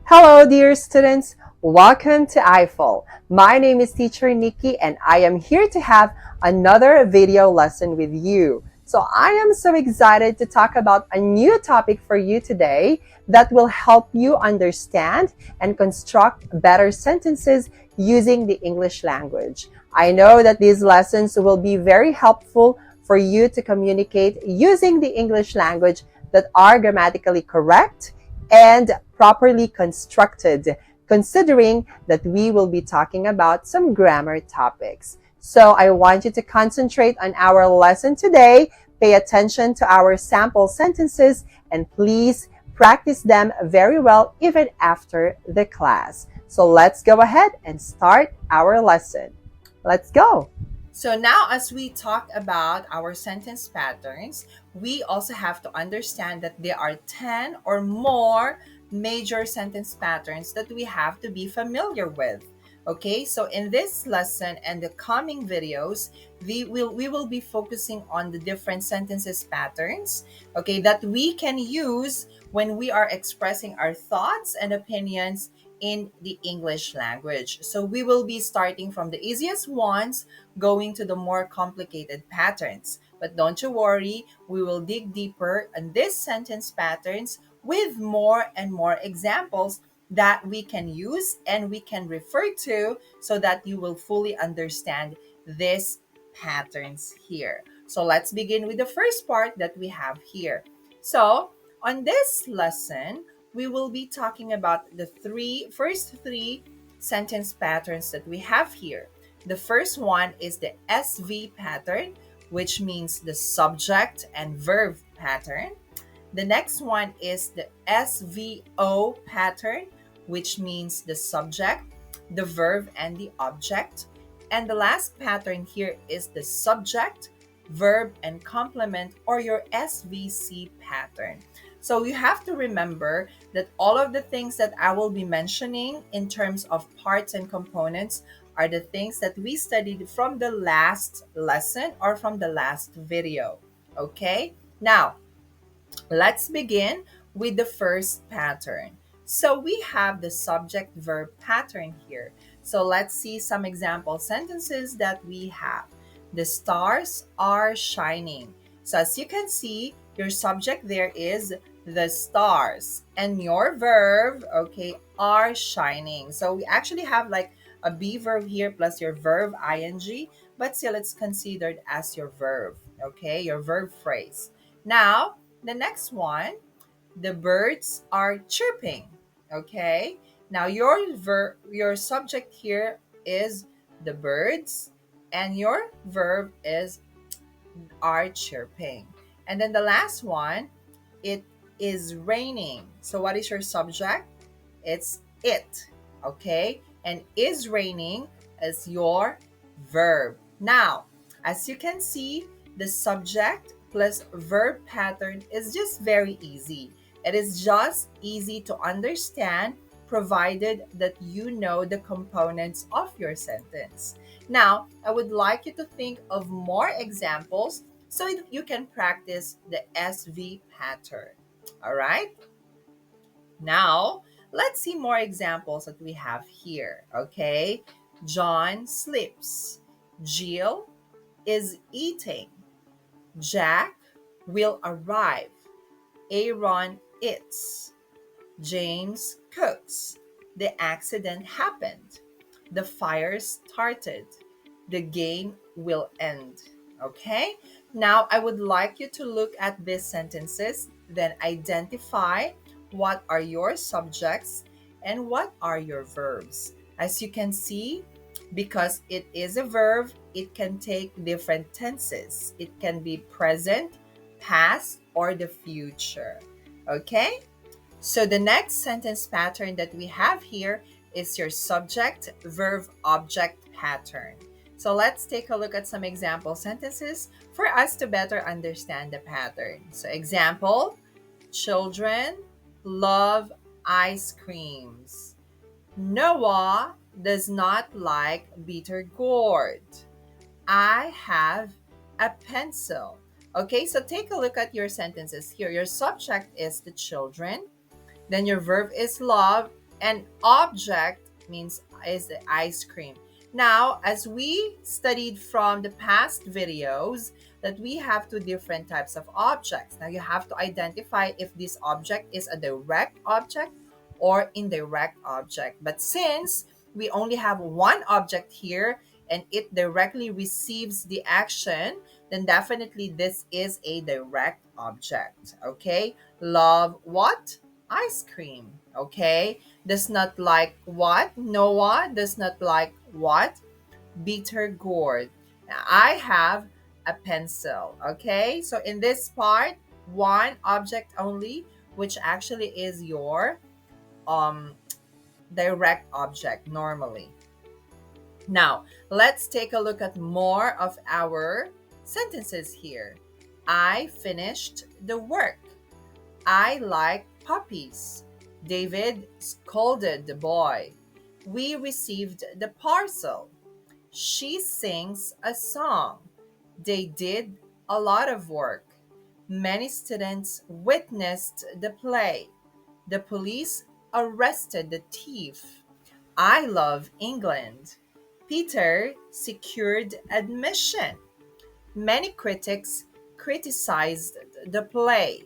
Hello, dear students. Welcome to I-Fal. My name is Teacher Nikki, and I am here to have another video lesson with you. So I am so excited to talk about a new topic for you today that will help you understand and construct better sentences using the English language. I know that these lessons will be very helpful for you to communicate using the English language that are grammatically correct and properly constructed, considering that we will be talking about some grammar topics. So I want you to concentrate on our lesson today, pay attention to our sample sentences, and please practice them very well even after the class. So let's go ahead and start our lesson. Let's go. So now, as we talk about our sentence patterns, we also have to understand that there are 10 or more major sentence patterns that we have to be familiar with. Okay, so in this lesson and the coming videos, we will be focusing on the different sentences patterns, okay, that we can use when we are expressing our thoughts and opinions in the English language. So we will be starting from the easiest ones going to the more complicated patterns. But don't you worry, we will dig deeper on these sentence patterns with more and more examples that we can use and we can refer to so that you will fully understand these patterns here. So let's begin with the first part that we have here. So, on this lesson, we will be talking about the first three sentence patterns that we have here. The first one is the SV pattern, which means the subject and verb pattern. The next one is the SVO pattern, which means the subject, the verb, and the object. And the last pattern here is the subject, verb, and complement, or your SVC pattern. So you have to remember that all of the things that I will be mentioning in terms of parts and components are the things that we studied from the last lesson or from the last video. Okay? Now, let's begin with the first pattern. So we have the subject verb pattern here. So let's see some example sentences that we have. The stars are shining. So as you can see, your subject there is the stars and your verb, okay, are shining. So we actually have like a be verb here plus your verb ing, but still it's considered as your verb, okay, your verb phrase. Now, the next one, the birds are chirping. Okay. Now your subject here is the birds, and your verb is are chirping. And then the last one, it is raining. So what is your subject? It's it. Okay. And is raining is your verb. Now, as you can see, the subject plus verb pattern is just very easy. It is just easy to understand provided that you know the components of your sentence. Now, I would like you to think of more examples so you can practice the SV pattern. All right? Now, let's see more examples that we have here. Okay? John sleeps. Jill is eating. Jack will arrive. Aaron eats. James cooks. The accident happened. The fire started. The game will end. Okay? Now, I would like you to look at these sentences, then identify what are your subjects and what are your verbs. As you can see, because it is a verb, it can take different tenses. It can be present, past, or the future. Okay? So the next sentence pattern that we have here is your subject verb object pattern. So let's take a look at some example sentences for us to better understand the pattern. So example, children love ice creams. Noah does not like bitter gourd. I have a pencil. Okay, so take a look at your sentences here. Your subject is the children, then your verb is love, And object means is the ice cream. Now, as we studied from the past videos, that we have two different types of objects. Now, you have to identify if this object is a direct object or indirect object. But since we only have one object here and it directly receives the action, then definitely this is a direct object. Okay? Love what? Ice cream. Okay? Does not like what? Noah does not like what? Bitter gourd. Now, I have a pencil. Okay? So in this part, one object only, which actually is your um direct object normally. Now, let's take a look at more of our sentences here. I finished the work. I like puppies. David scolded the boy. We received the parcel. She sings a song. They did a lot of work. Many students witnessed the play. The police arrested the thief. I love England. Peter secured admission. Many critics criticized the play.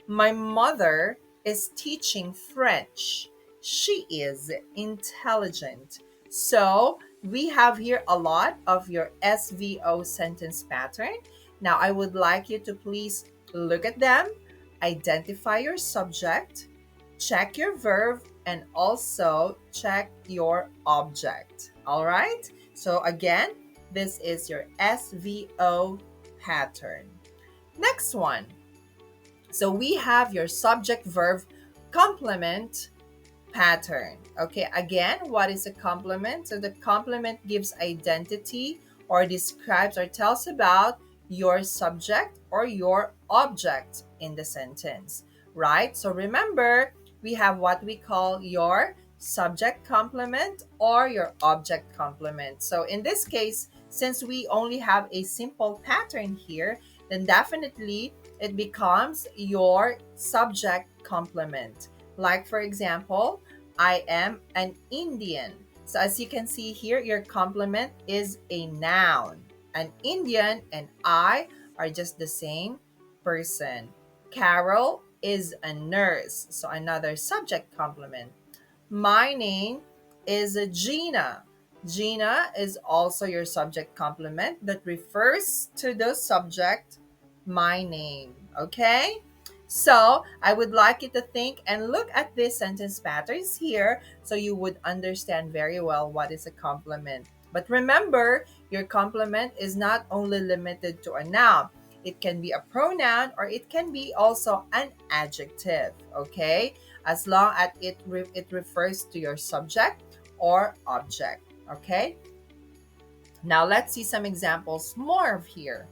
My mother is teaching French. She is intelligent. So we have here a lot of your SVO sentence pattern. Now I would like you to please look at them, identify your subject, check your verb, and also check your object. All right? So again, this is your SVO pattern. Next one. So we have your subject verb complement pattern. Okay, again, what is a complement? So the complement gives identity or describes or tells about your subject or your object in the sentence, right? So remember, we have what we call your subject complement or your object complement. So in this case, since we only have a simple pattern here, then definitely it becomes your subject complement. Like, for example, I am an Indian. So, as you can see here, your complement is a noun. An Indian and I are just the same person. Carol is a nurse. So, another subject complement. My name is Gina. Gina is also your subject complement that refers to the subject, my name. Okay? So I would like you to think and look at these sentence patterns here so you would understand very well what is a complement. But remember, your complement is not only limited to a noun. It can be a pronoun or it can be also an adjective, okay? As long as it refers to your subject or object, okay? Now let's see some examples more of here.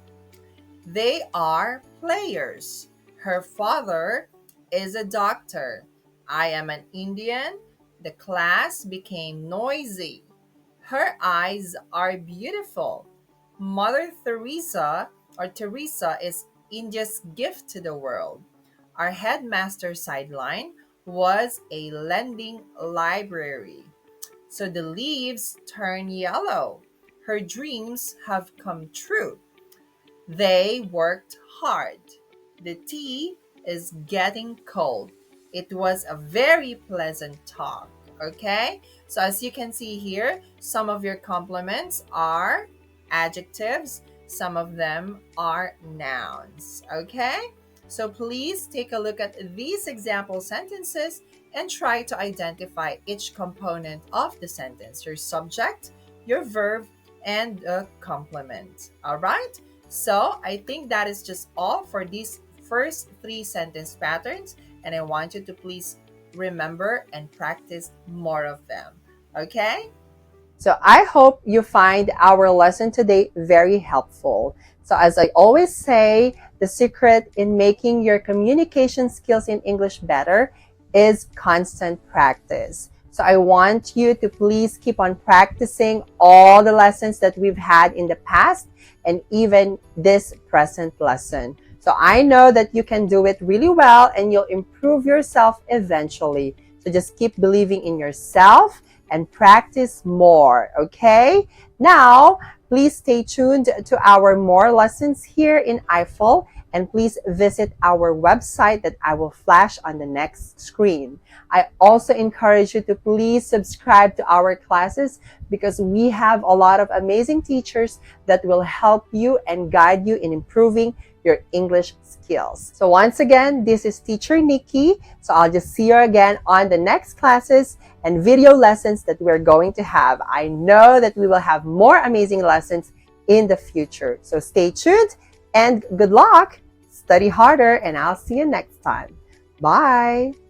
They are players. Her father is a doctor. I am an Indian. The class became noisy. Her eyes are beautiful. Mother Teresa or Teresa is India's gift to the world. Our headmaster sideline was a lending library. So the leaves turn yellow. Her dreams have come true. They worked hard. The tea is getting cold. It was a very pleasant talk. Okay? So, as you can see here, some of your compliments are adjectives, some of them are nouns. Okay? So, please take a look at these example sentences and try to identify each component of the sentence, your subject, your verb, and the complement. All right? So I think that is just all for these first three sentence patterns, and I want you to please remember and practice more of them. Okay? So I hope you find our lesson today very helpful. So as I always say, the secret in making your communication skills in English better is constant practice. So I want you to please keep on practicing all the lessons that we've had in the past and even this present lesson. So I know that you can do it really well and you'll improve yourself eventually. So just keep believing in yourself and practice more, okay? Now, please stay tuned to our more lessons here in I-Fal, and please visit our website that I will flash on the next screen. I also encourage you to please subscribe to our classes because we have a lot of amazing teachers that will help you and guide you in improving your English skills. So once again, this is Teacher Nikki. So I'll just see you again on the next classes and video lessons that we're going to have. I know that we will have more amazing lessons in the future. So stay tuned and good luck. Study harder and I'll see you next time. Bye.